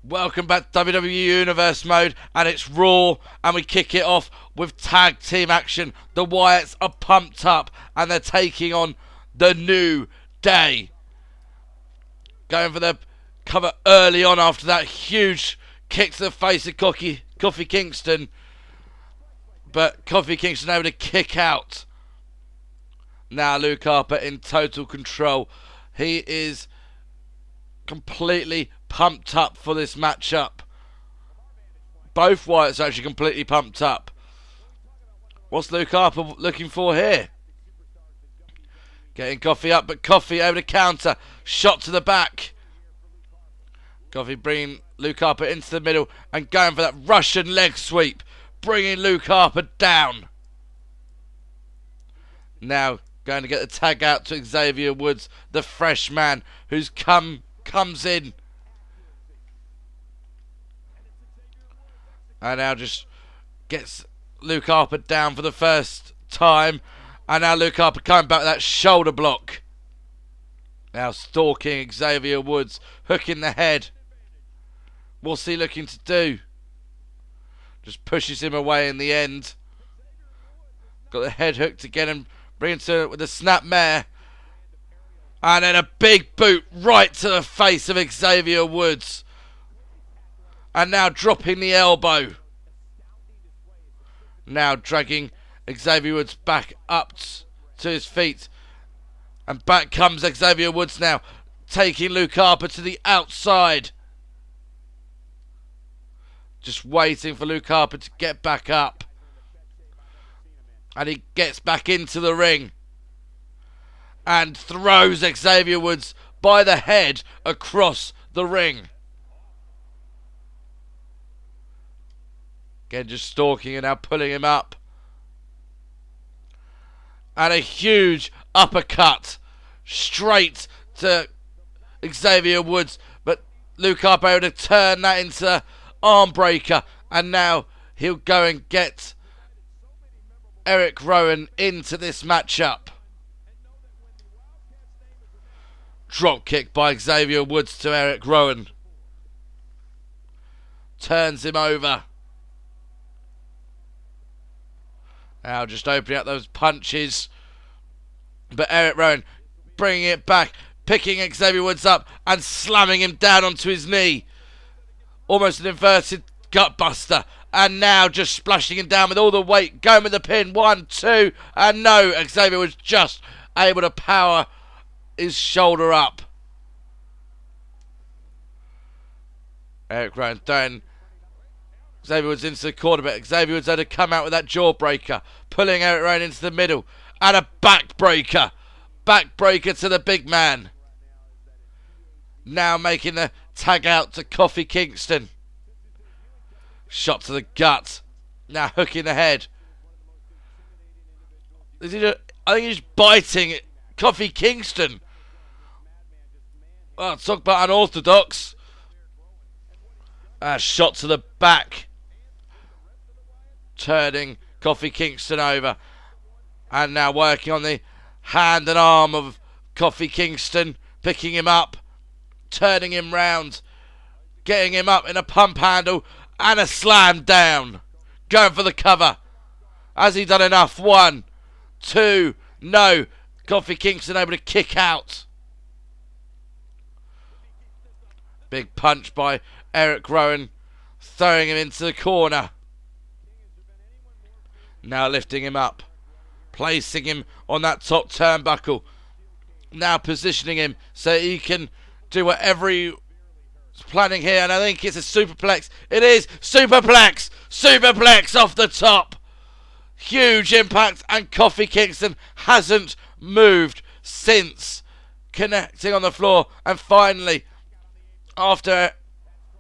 Welcome back to WWE Universe mode, and it's Raw, and we kick it off with tag team action. The Wyatts are pumped up, and they're taking on the New Day. Going for the cover early on after that huge kick to the face of Kofi Kingston. But Kofi Kingston able to kick out. Now Luke Harper in total control. He is completely pumped up for this matchup. Both Wyatts are actually completely pumped up. What's Luke Harper looking for here? Getting Kofi up, but Kofi able to counter. Shot to the back. Kofi bringing Luke Harper into the middle and going for that Russian leg sweep. Bringing Luke Harper down. Now going to get the tag out to Xavier Woods, the fresh man who's comes in. And now just gets Luke Harper down for the first time. And now Luke Harper coming back with that shoulder block. Now stalking Xavier Woods, hooking the head. What's he looking to do? Just pushes him away in the end. Got the head hook to get him, bring him to it with a snap mare. And then a big boot right to the face of Xavier Woods. And now dropping the elbow. Now dragging Xavier Woods back up to his feet. And back comes Xavier Woods now, taking Luke Harper to the outside. Just waiting for Luke Harper to get back up. And he gets back into the ring. And throws Xavier Woods by the head across the ring. Again, just stalking and now pulling him up. And a huge uppercut straight to Xavier Woods. But Luke Harper able to turn that into arm breaker. And now he'll go and get Eric Rowan into this matchup. Drop kick by Xavier Woods to Eric Rowan. Turns him over. Now just opening up those punches. But Eric Rowan bringing it back. Picking Xavier Woods up and slamming him down onto his knee. Almost an inverted gutbuster. And now just splashing him down with all the weight. Going with the pin. 1, 2. And no, Xavier was just able to power his shoulder up. Eric Rowan throwing Xavier Woods into the corner, but Xavier Woods had to come out with that jawbreaker, pulling Eric Rowan into the middle, and a backbreaker. Backbreaker to the big man. Now making the tag out to Kofi Kingston. Shot to the gut. Now hooking the head. I think he's biting Kofi Kingston. Oh, talk about unorthodox. Shot to the back. Turning Kofi Kingston over. And now working on the hand and arm of Kofi Kingston. Picking him up. Turning him round. Getting him up in a pump handle. And a slam down. Going for the cover. Has he done enough? 1, 2. No. Kofi Kingston able to kick out. Big punch by Eric Rowan. Throwing him into the corner. Now lifting him up. Placing him on that top turnbuckle. Now positioning him so he can do whatever he's planning here. And I think it's a superplex. It is superplex. Superplex off the top. Huge impact. And Kofi Kingston hasn't moved since connecting on the floor. And finally, after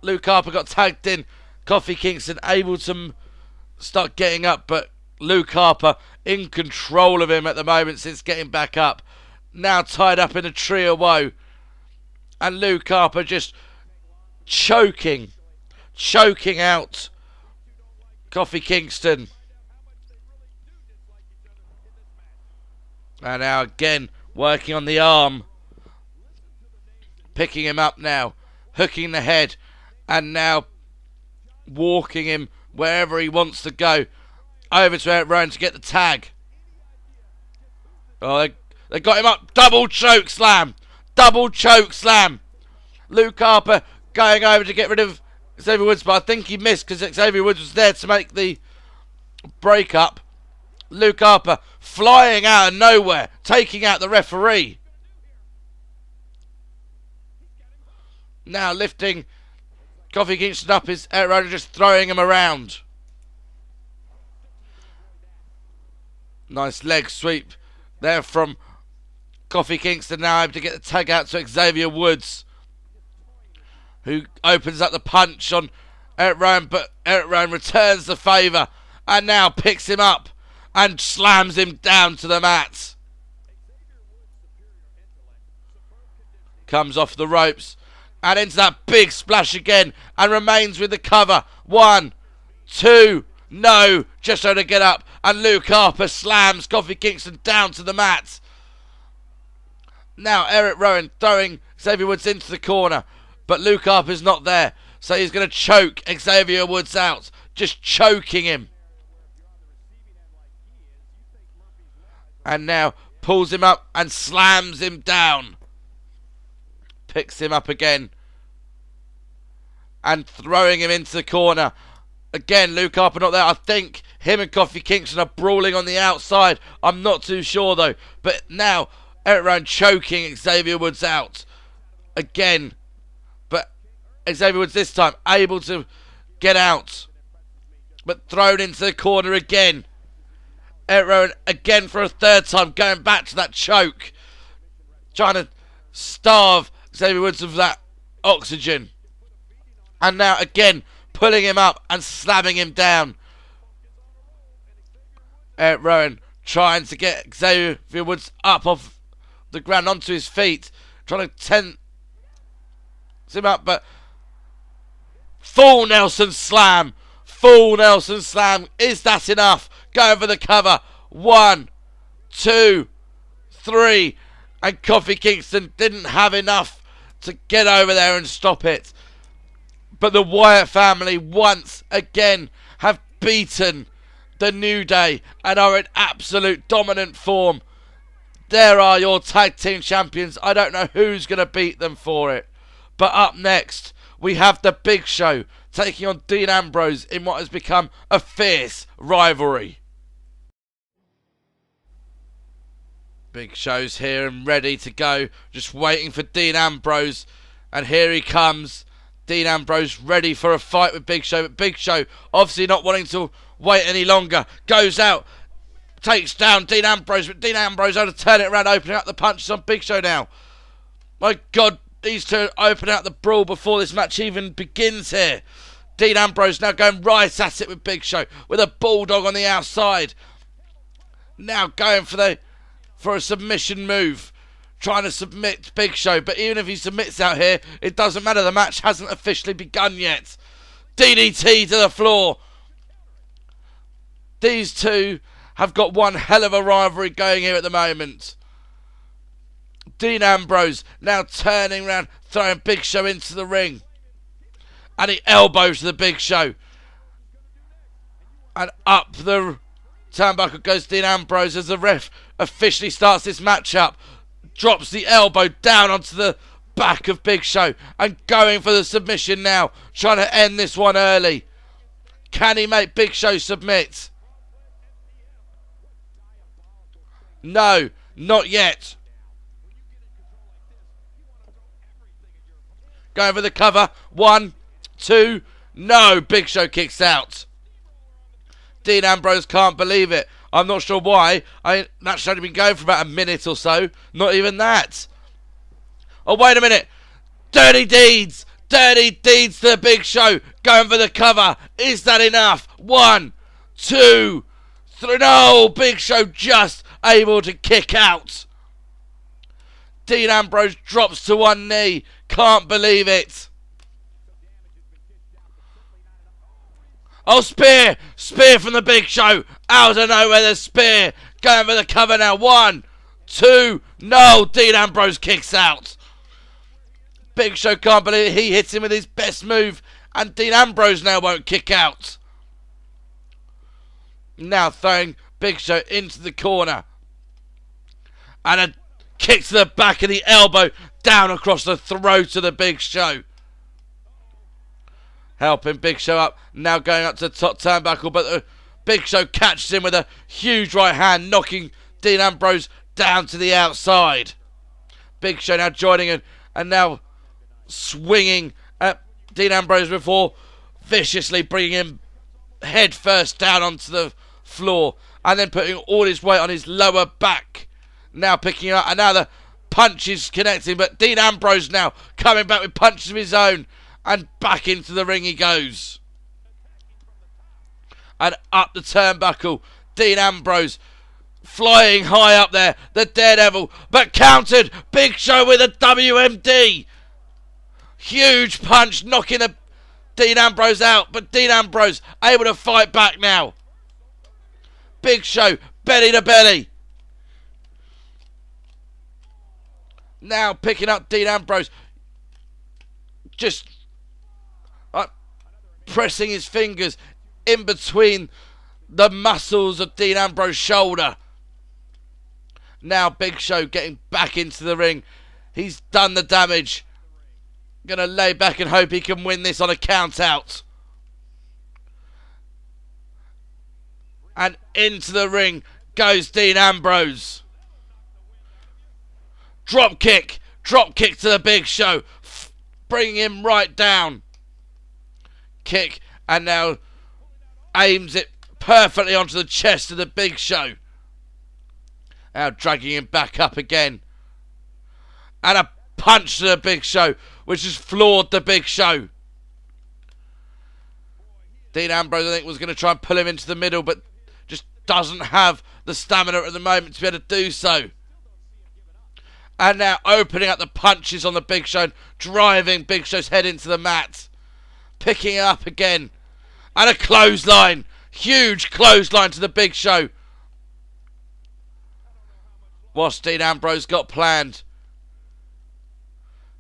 Luke Harper got tagged in, Kofi Kingston able to start getting up, but Luke Harper in control of him at the moment since getting back up. Now tied up in a tree of woe. And Luke Harper just choking out Kofi Kingston. And now again working on the arm. Picking him up now. Hooking the head. And now walking him wherever he wants to go. Over to Eric Rowan to get the tag. Oh, they got him up. Double choke slam. Double choke slam. Luke Harper going over to get rid of Xavier Woods, but I think he missed because Xavier Woods was there to make the break up. Luke Harper flying out of nowhere, taking out the referee. Now lifting Kofi Kingston up is Eric Rowan, just throwing him around. Nice leg sweep there from Kofi Kingston, now able to get the tag out to Xavier Woods, who opens up the punch on Eric Rowan, but Eric Rowan returns the favour and now picks him up and slams him down to the mat. Comes off the ropes and into that big splash again and remains with the cover. 1, 2, no, just trying to get up, and Luke Harper slams Kofi Kingston down to the mat. Now Eric Rowan throwing Xavier Woods into the corner, but Luke Harper's not there, so he's going to choke Xavier Woods out, just choking him. And now pulls him up and slams him down. Picks him up again and throwing him into the corner. Again, Luke Harper not there. I think him and Kofi Kingston are brawling on the outside. I'm not too sure though. But now Eric Rowan choking Xavier Woods out again. But Xavier Woods this time able to get out, but thrown into the corner again. Eric Rowan again for a third time, going back to that choke, trying to starve Xavier Woods of that oxygen. And now again pulling him up and slamming him down. Eric Rowan trying to get Xavier Woods up off the ground onto his feet, trying to tense him up, but full Nelson slam. Full Nelson slam. Is that enough? Going for the cover. 1, 2, 3. And Kofi Kingston didn't have enough to get over there and stop it. But the Wyatt family once again have beaten the New Day and are in absolute dominant form. There are your tag team champions. I don't know who's going to beat them for it. But up next, we have the Big Show taking on Dean Ambrose in what has become a fierce rivalry. Big Show's here and ready to go, just waiting for Dean Ambrose, and here he comes. Dean Ambrose ready for a fight with Big Show, but Big Show obviously not wanting to wait any longer, goes out, takes down Dean Ambrose, but Dean Ambrose able to turn it around, opening up the punches on Big Show now. My God, these two open out the brawl before this match even begins here. Dean Ambrose now going right at it with Big Show, with a bulldog on the outside. Now going for a submission move, trying to submit Big Show, but even if he submits out here, it doesn't matter, the match hasn't officially begun yet. DDT to the floor. These two have got one hell of a rivalry going here at the moment. Dean Ambrose now turning around, throwing Big Show into the ring, and he elbows the Big Show, and up the turnbuckle goes Dean Ambrose as the ref officially starts this match up. Drops the elbow down onto the back of Big Show and going for the submission now, trying to end this one early. Can he make Big Show submit? No, not yet. Going for the cover. 1, 2, no. Big Show kicks out. Dean Ambrose can't believe it. I'm not sure why. That's only been going for about a minute or so. Not even that. Oh, wait a minute. Dirty deeds. Dirty deeds to the Big Show. Going for the cover. Is that enough? 1, 2, 3. No, Big Show just able to kick out. Dean Ambrose drops to one knee. Can't believe it. Oh, spear. Spear from the Big Show. Out of nowhere, the spear. Going for the cover now. 1, 2. No, Dean Ambrose kicks out. Big Show can't believe it. He hits him with his best move, and Dean Ambrose now won't kick out. Now throwing Big Show into the corner. And a kick to the back of the elbow down across the throat of the Big Show. Helping Big Show up. Now going up to the top turnbuckle. But the Big Show catches him with a huge right hand, knocking Dean Ambrose down to the outside. Big Show now joining in and now swinging at Dean Ambrose before viciously bringing him head first down onto the floor and then putting all his weight on his lower back. Now picking up, and now the punch is connecting, but Dean Ambrose now coming back with punches of his own, and back into the ring he goes. And up the turnbuckle, Dean Ambrose flying high up there, the Daredevil, but countered. Big Show with a WMD. Huge punch knocking Dean Ambrose out, but Dean Ambrose able to fight back now. Big Show belly to belly. Now picking up Dean Ambrose, just pressing his fingers in between the muscles of Dean Ambrose's shoulder. Now Big Show getting back into the ring. He's done the damage. Gonna lay back and hope he can win this on a count out. And into the ring goes Dean Ambrose. Drop kick to the Big Show, bringing him right down. Kick, and now aims it perfectly onto the chest of the Big Show. Now dragging him back up again. And a punch to the Big Show, which has floored the Big Show. Dean Ambrose, I think, was going to try and pull him into the middle, but just doesn't have the stamina at the moment to be able to do so. And now opening up the punches on the Big Show, driving Big Show's head into the mat. Picking it up again. And a clothesline. Huge clothesline to the Big Show. What's Dean Ambrose got planned?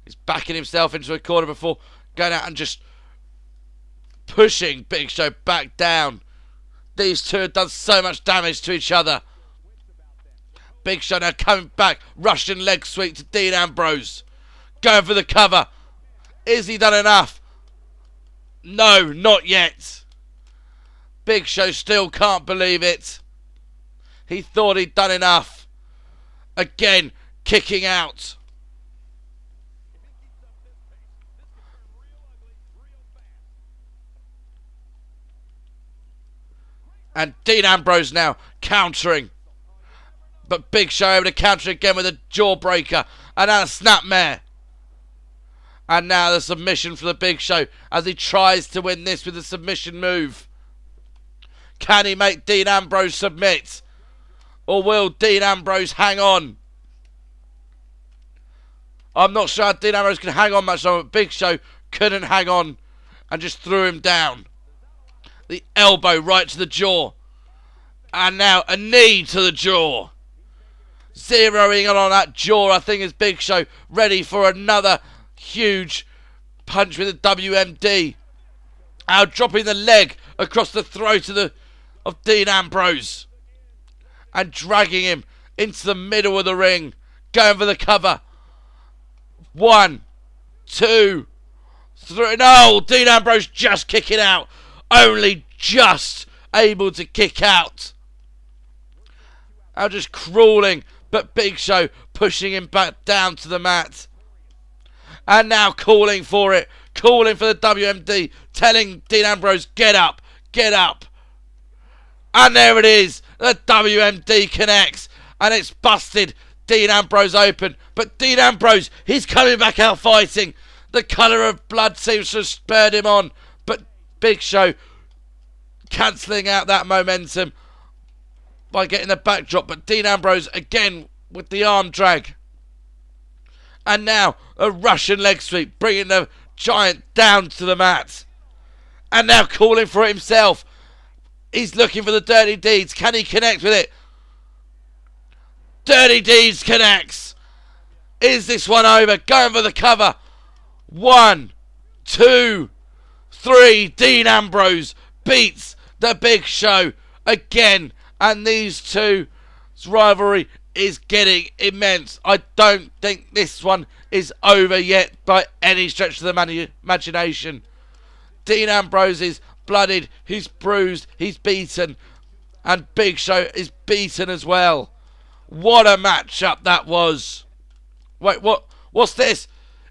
He's backing himself into a corner before going out and just pushing Big Show back down. These two have done so much damage to each other. Big Show now coming back. Russian leg sweep to Dean Ambrose. Going for the cover. Is he done enough? No, not yet. Big Show still can't believe it. He thought he'd done enough. Again, kicking out. And Dean Ambrose now countering. But Big Show able to counter again with a jawbreaker. And now a snapmare. And now the submission for the Big Show as he tries to win this with a submission move. Can he make Dean Ambrose submit? Or will Dean Ambrose hang on? I'm not sure how Dean Ambrose can hang on much longer, but Big Show couldn't hang on and just threw him down. The elbow right to the jaw. And now a knee to the jaw. Zeroing in on that jaw, I think, is Big Show ready for another huge punch with a WMD. Now dropping the leg across the throat of Dean Ambrose. And dragging him into the middle of the ring. Going for the cover. 1, 2, 3. No, Dean Ambrose just kicking out. Only just able to kick out. Now just crawling, but Big Show pushing him back down to the mat. And now calling for it. Calling for the WMD. Telling Dean Ambrose, get up. Get up. And there it is. The WMD connects. And it's busted Dean Ambrose open. But Dean Ambrose, he's coming back out fighting. The colour of blood seems to have spurred him on. But Big Show cancelling out that momentum by getting the backdrop. But Dean Ambrose again with the arm drag. And now a Russian leg sweep, bringing the giant down to the mat. And now calling for it himself. He's looking for the Dirty Deeds. Can he connect with it? Dirty Deeds connects. Is this one over? Going for the cover. 1, 2, 3. Dean Ambrose beats the Big Show again, and these two's rivalry is getting immense. I don't think this one is over yet by any stretch of the imagination. Dean Ambrose is bloodied, he's bruised, he's beaten, and Big Show is beaten as well. What a matchup that was. Wait, what's this?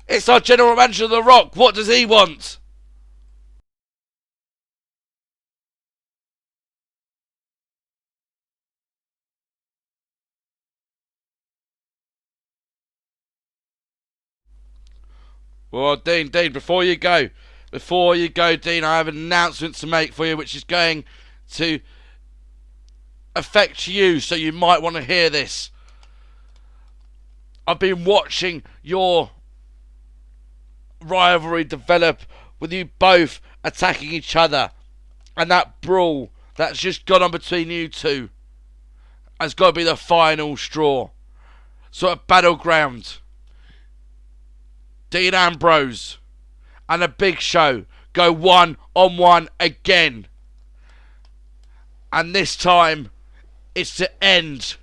It's our general manager, The Rock. What does he want? Well, Dean, before you go, Dean, I have an announcement to make for you, which is going to affect you, so you might want to hear this. I've been watching your rivalry develop with you both attacking each other, and that brawl that's just gone on between you two has got to be the final straw. So at Battleground, Dean Ambrose and the Big Show go 1-on-1 again, and this time it's to end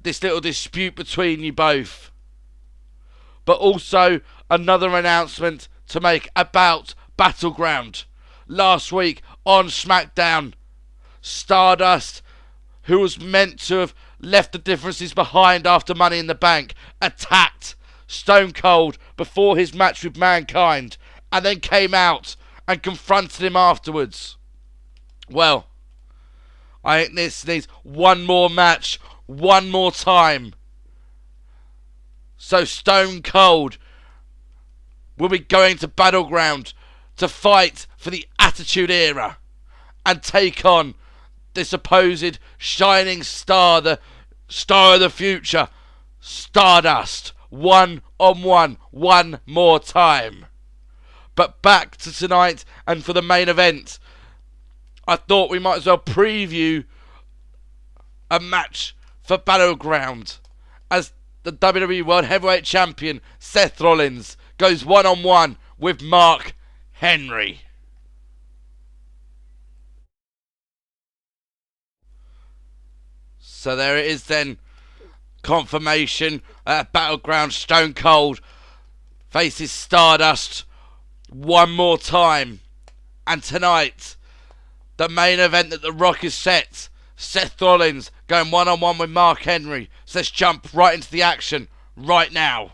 this little dispute between you both. But also another announcement to make about Battleground. Last week on SmackDown, Stardust, who was meant to have left the differences behind after Money in the Bank, attacked Stone Cold before his match with Mankind, and then came out and confronted him afterwards. Well, I think this needs one more match, one more time. So Stone Cold will be going to Battleground to fight for the Attitude Era and take on the supposed shining star, the star of the future, Stardust. 1-on-1, one more time. But back to tonight and for the main event. I thought we might as well preview a match for Battleground as the WWE World Heavyweight Champion Seth Rollins goes 1-on-1 with Mark Henry. So there it is then. Confirmation at Battleground. Stone Cold faces Stardust one more time. And tonight, the main event that The Rock is set. Seth Rollins going 1-on-1 with Mark Henry. So let's jump right into the action right now.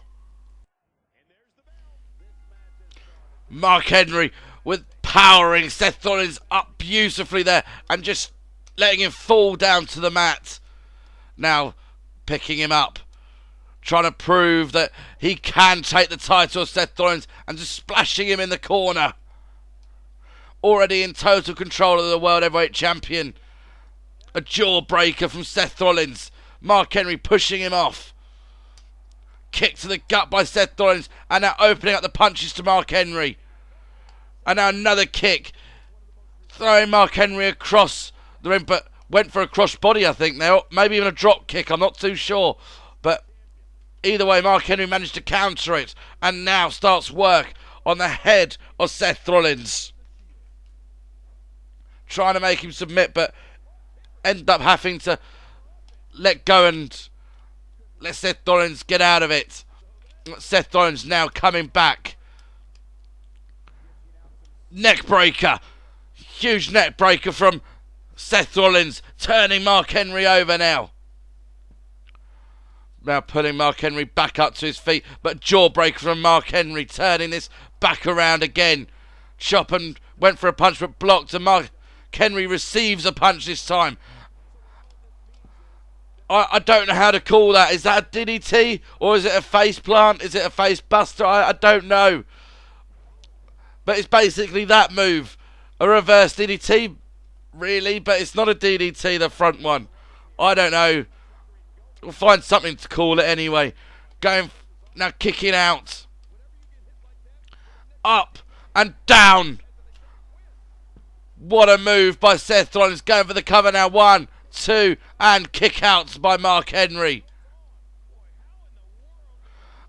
Mark Henry with powering Seth Rollins up beautifully there and just letting him fall down to the mat. Now picking him up, trying to prove that he can take the title of Seth Rollins and just splashing him in the corner. Already in total control of the World Heavyweight Champion. A jawbreaker from Seth Rollins. Mark Henry pushing him off. Kick to the gut by Seth Rollins, and now opening up the punches to Mark Henry. And now another kick, throwing Mark Henry across the ring, but went for a crossbody, I think, now. Maybe even a drop kick, I'm not too sure. But either way, Mark Henry managed to counter it, and now starts work on the head of Seth Rollins. Trying to make him submit, but end up having to let go and let Seth Rollins get out of it. Seth Rollins now coming back. Neck breaker. Huge neck breaker from Seth Rollins, turning Mark Henry over now. Now pulling Mark Henry back up to his feet, but jawbreaker from Mark Henry, turning this back around again. Chop and went for a punch but blocked, and Mark Henry receives a punch this time. I don't know how to call that. Is that a DDT or is it a face plant? Is it a face buster? I don't know. But it's basically that move. A reverse DDT, really, but it's not a DDT, the front one. I don't know. We'll find something to call it anyway. Going now, kicking out. Up and down. What a move by Seth Rollins. Going for the cover now. 1, 2, and kick outs by Mark Henry.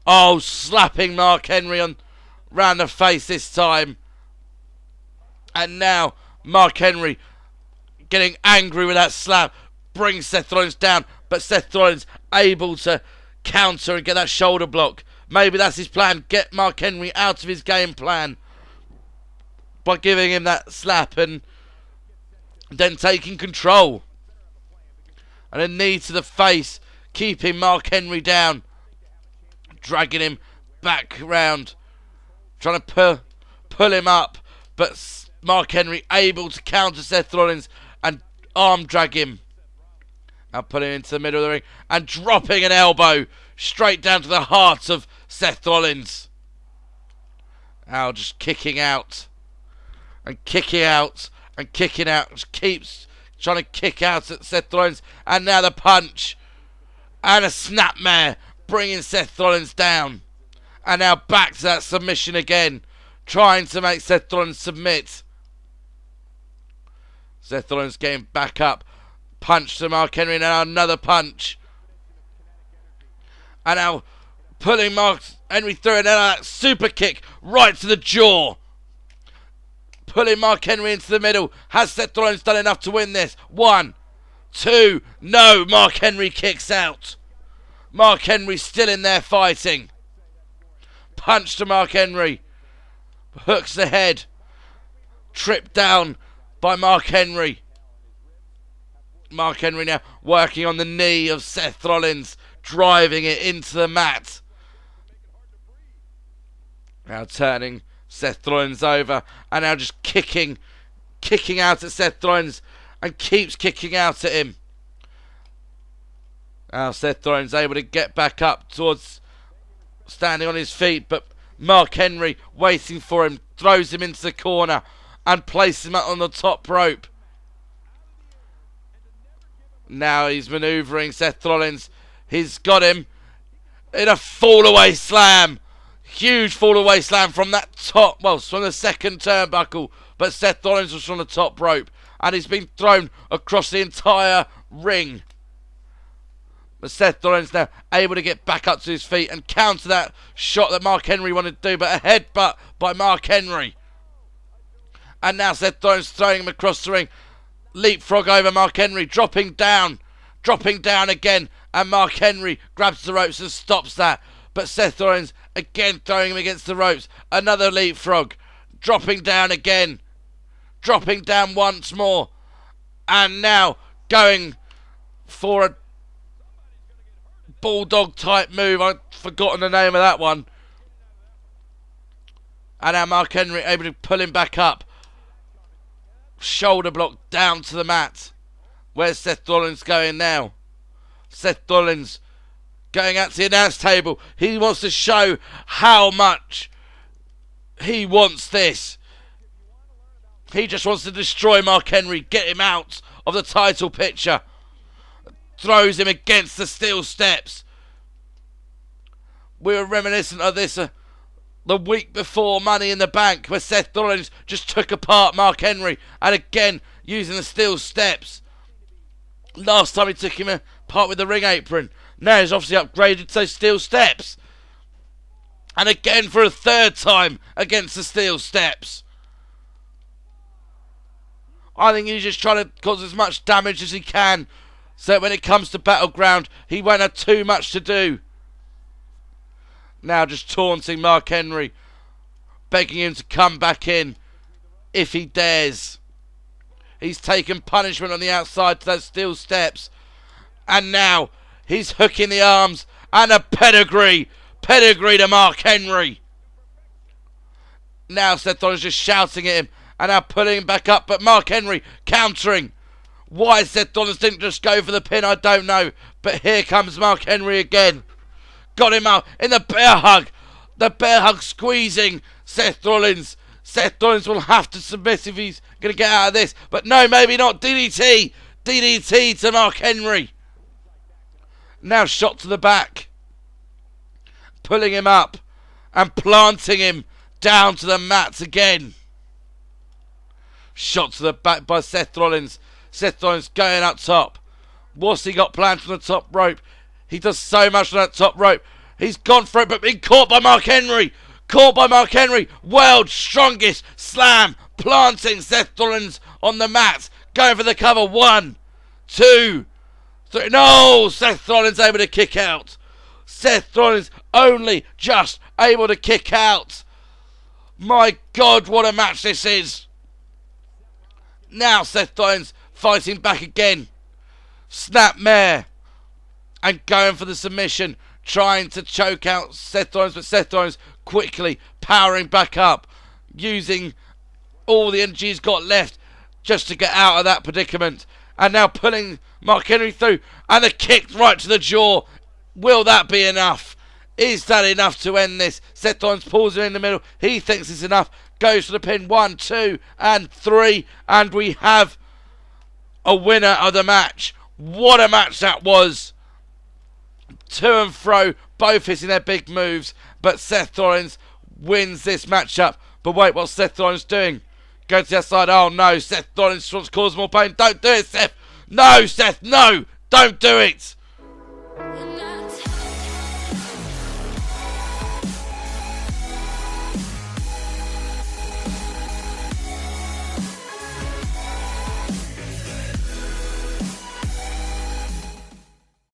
Oh, slapping Mark Henry on round the face this time. And now Mark Henry getting angry with that slap, brings Seth Rollins down, but Seth Rollins able to counter and get that shoulder block. Maybe that's his plan, get Mark Henry out of his game plan by giving him that slap and then taking control. And a knee to the face, keeping Mark Henry down, dragging him back round, trying to pull him up, but Mark Henry able to counter Seth Rollins and arm drag him. Now putting him into the middle of the ring and dropping an elbow straight down to the heart of Seth Rollins. Now just kicking out and kicking out and kicking out. Just keeps trying to kick out at Seth Rollins. And now the punch and a snapmare bringing Seth Rollins down. And now back to that submission again, trying to make Seth Rollins submit. Seth Rollins getting back up. Punch to Mark Henry, and now another punch. And now pulling Mark Henry through, and now that super kick right to the jaw. Pulling Mark Henry into the middle. Has Seth Rollins done enough to win this? 1, 2, no. Mark Henry kicks out. Mark Henry still in there fighting. Punch to Mark Henry. Hooks the head. Tripped down by Mark Henry. Mark Henry now working on the knee of Seth Rollins, driving it into the mat. Now turning Seth Rollins over, and now just kicking out at Seth Rollins, and keeps kicking out at him. Now Seth Rollins able to get back up towards standing on his feet, but Mark Henry waiting for him, throws him into the corner and places him up on the top rope. Now he's manoeuvring Seth Rollins. He's got him in a fall-away slam. Huge fall-away slam from that top, well, from the second turnbuckle. But Seth Rollins was from the top rope. And he's been thrown across the entire ring. But Seth Rollins now able to get back up to his feet and counter that shot that Mark Henry wanted to do. But a headbutt by Mark Henry. And now Seth Rollins throwing him across the ring. Leapfrog over Mark Henry, dropping down again, and Mark Henry grabs the ropes and stops that. But Seth Rollins again throwing him against the ropes. Another leapfrog, dropping down again, dropping down once more, and now going for a bulldog type move. I've forgotten the name of that one. And now Mark Henry able to pull him back up. Shoulder block down to the mat. Where's Seth Rollins going now? Seth Rollins going out to the announce table. He wants to show how much he wants this. He just wants to destroy Mark Henry, get him out of the title picture. Throws him against the steel steps. We were reminiscent of this the week before Money in the Bank, where Seth Rollins just took apart Mark Henry, and again using the steel steps. Last time he took him apart with the ring apron. Now he's obviously upgraded to steel steps. And again for a third time against the steel steps. I think he's just trying to cause as much damage as he can, so when it comes to Battleground, he won't have too much to do. Now just taunting Mark Henry, begging him to come back in if he dares. He's taken punishment on the outside to those steel steps. And now he's hooking the arms and a pedigree to Mark Henry. Now Seth Rollins just shouting at him and now pulling him back up, but Mark Henry countering. Why Seth Rollins didn't just go for the pin, I don't know. But here comes Mark Henry again. Got him out in the bear hug. The bear hug squeezing Seth Rollins. Seth Rollins will have to submit if he's going to get out of this. But no, maybe not. DDT. DDT to Mark Henry. Now shot to the back. Pulling him up and planting him down to the mats again. Shot to the back by Seth Rollins. Seth Rollins going up top. What's he got planned from the top rope? He does so much on that top rope. He's gone for it, but being caught by Mark Henry. Caught by Mark Henry. World's strongest slam. Planting Seth Rollins on the mat. Going for the cover. 1, 2, 3. No! Seth Rollins able to kick out. Seth Rollins only just able to kick out. My God, what a match this is. Now Seth Rollins fighting back again. Snapmare. And going for the submission. Trying to choke out Seth Rollins. But Seth Rollins quickly powering back up. Using all the energy he's got left just to get out of that predicament. And now pulling Mark Henry through. And a kick right to the jaw. Will that be enough? Is that enough to end this? Seth Rollins pulls it in the middle. He thinks it's enough. Goes for the pin. 1, 2, and 3. And we have a winner of the match. What a match that was. To and fro. Both hitting their big moves. But Seth Rollins wins this matchup. But wait, what's Seth Rollins doing? Going to the outside. Oh no. Seth Rollins wants to cause more pain. Don't do it, Seth. No, Seth. No. Don't do it.